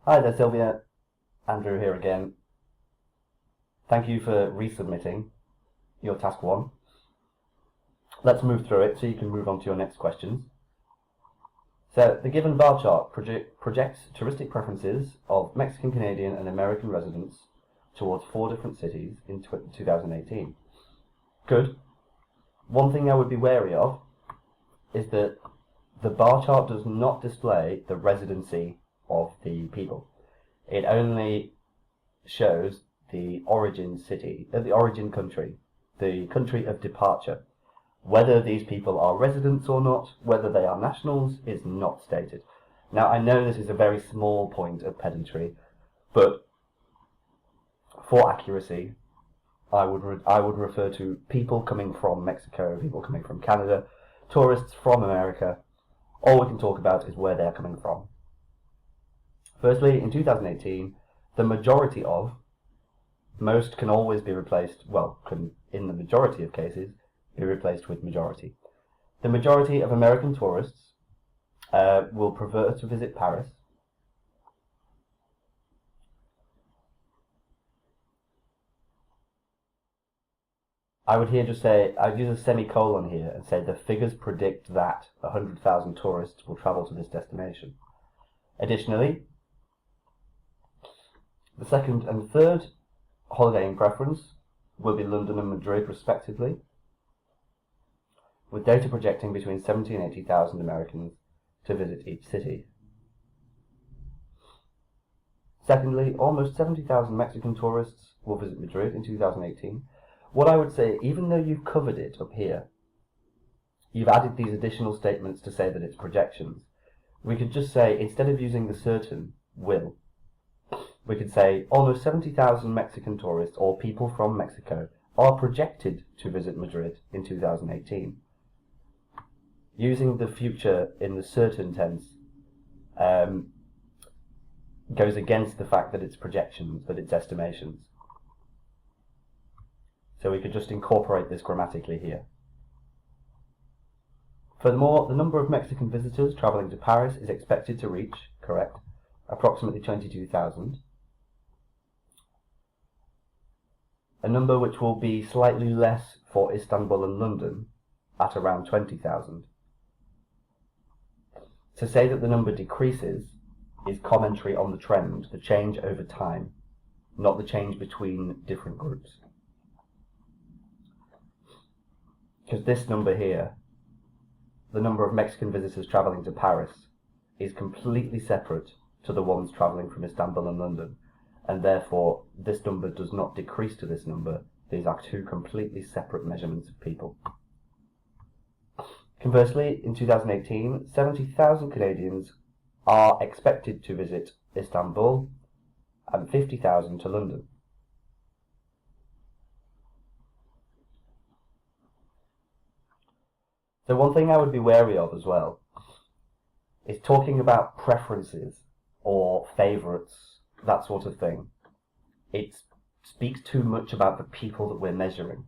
Hi there, Silvia. Andrew here again. Thank you for resubmitting your task 1. Let's move through it so you can move on to your next questions. So, the given bar chart projects touristic preferences of Mexican, Canadian and American residents towards 4 different cities in 2018. Good. One thing I would be wary of is that the bar chart does not display the residency of the people. It only shows the origin city, the origin country, the country of departure. Whether these people are residents or not, whether they are nationals, is not stated. Now, I know this is a very small point of pedantry, but for accuracy, I would refer to people coming from Mexico, people coming from Canada, tourists from America. All we can talk about is where they're coming from. Firstly, in 2018, the majority of, most can always be replaced, well, can in the majority of cases be replaced with majority. The majority of American tourists will prefer to visit Paris. I would here just say, I'd use a semicolon here and say the figures predict that 100,000 tourists will travel to this destination. Additionally, the second and third holidaying preference will be London and Madrid respectively, with data projecting between 70 and 80,000 Americans to visit each city. Secondly, almost 70,000 Mexican tourists will visit Madrid in 2018. What I would say, even though you've covered it up here, you've added these additional statements to say that it's projections. We could just say, instead of using the certain, will, we could say almost 70,000 Mexican tourists or people from Mexico are projected to visit Madrid in 2018. Using the future in the certain tense goes against the fact that it's projections, that it's estimations. So we could just incorporate this grammatically here. Furthermore, the number of Mexican visitors travelling to Paris is expected to reach, correct, approximately 22,000. A number which will be slightly less for Istanbul and London at around 20,000. To say that the number decreases is commentary on the trend, the change over time, not the change between different groups. Because this number here, the number of Mexican visitors travelling to Paris, is completely separate to the ones travelling from Istanbul and London, and therefore this number does not decrease to this number. These are two completely separate measurements of people. Conversely, in 2018, 70,000 Canadians are expected to visit Istanbul and 50,000 to London. So one thing I would be wary of as well is talking about preferences or favourites, that sort of thing. It speaks too much about the people that we're measuring.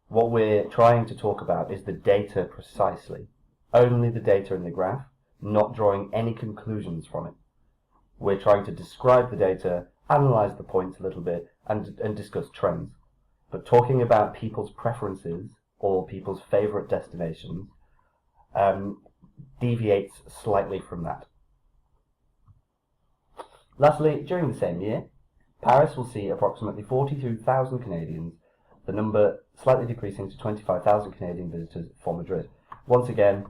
What we're trying to talk about is the data precisely. Only the data in the graph, not drawing any conclusions from it. We're trying to describe the data, analyse the points a little bit, and discuss trends. But talking about people's preferences or people's favourite destinations deviates slightly from that. Lastly, during the same year, Paris will see approximately 42,000 Canadians, the number slightly decreasing to 25,000 Canadian visitors for Madrid. Once again,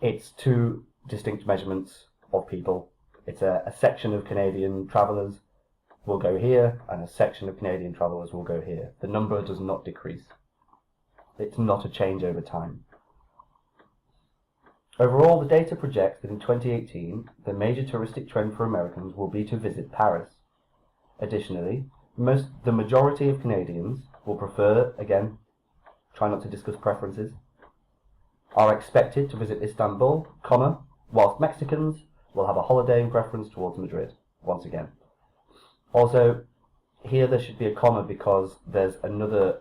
it's two distinct measurements of people. It's a section of Canadian travellers will go here, and a section of Canadian travellers will go here. The number does not decrease. It's not a change over time. Overall, the data projects that in 2018, the major touristic trend for Americans will be to visit Paris. Additionally, the majority of Canadians will prefer, again, try not to discuss preferences, are expected to visit Istanbul, whilst Mexicans will have a holidaying preference towards Madrid, once again. Also, here there should be a comma because there's another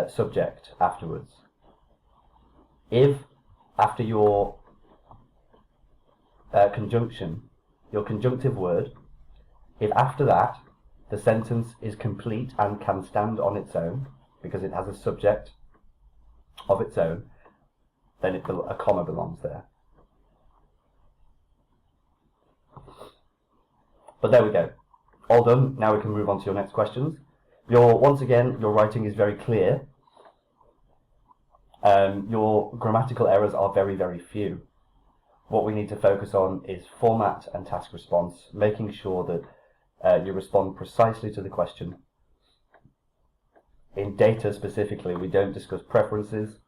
subject afterwards. If, after your conjunction, your conjunctive word, if after that the sentence is complete and can stand on its own, because it has a subject of its own, then a comma belongs there. But there we go. All done. Now we can move on to your next questions. Once again, your writing is very clear. Your grammatical errors are very, very few. What we need to focus on is format and task response, making sure that you respond precisely to the question. In data specifically, we don't discuss preferences.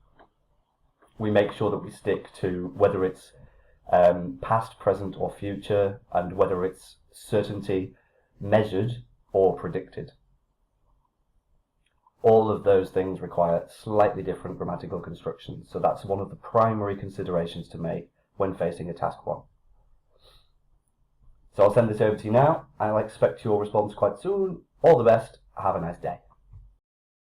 We make sure that we stick to whether it's past, present or future, and whether it's certainty measured or predicted. All of those things require slightly different grammatical constructions, so that's one of the primary considerations to make when facing a task 1. So I'll send this over to you now, and I'll expect your response quite soon. All the best, have a nice day.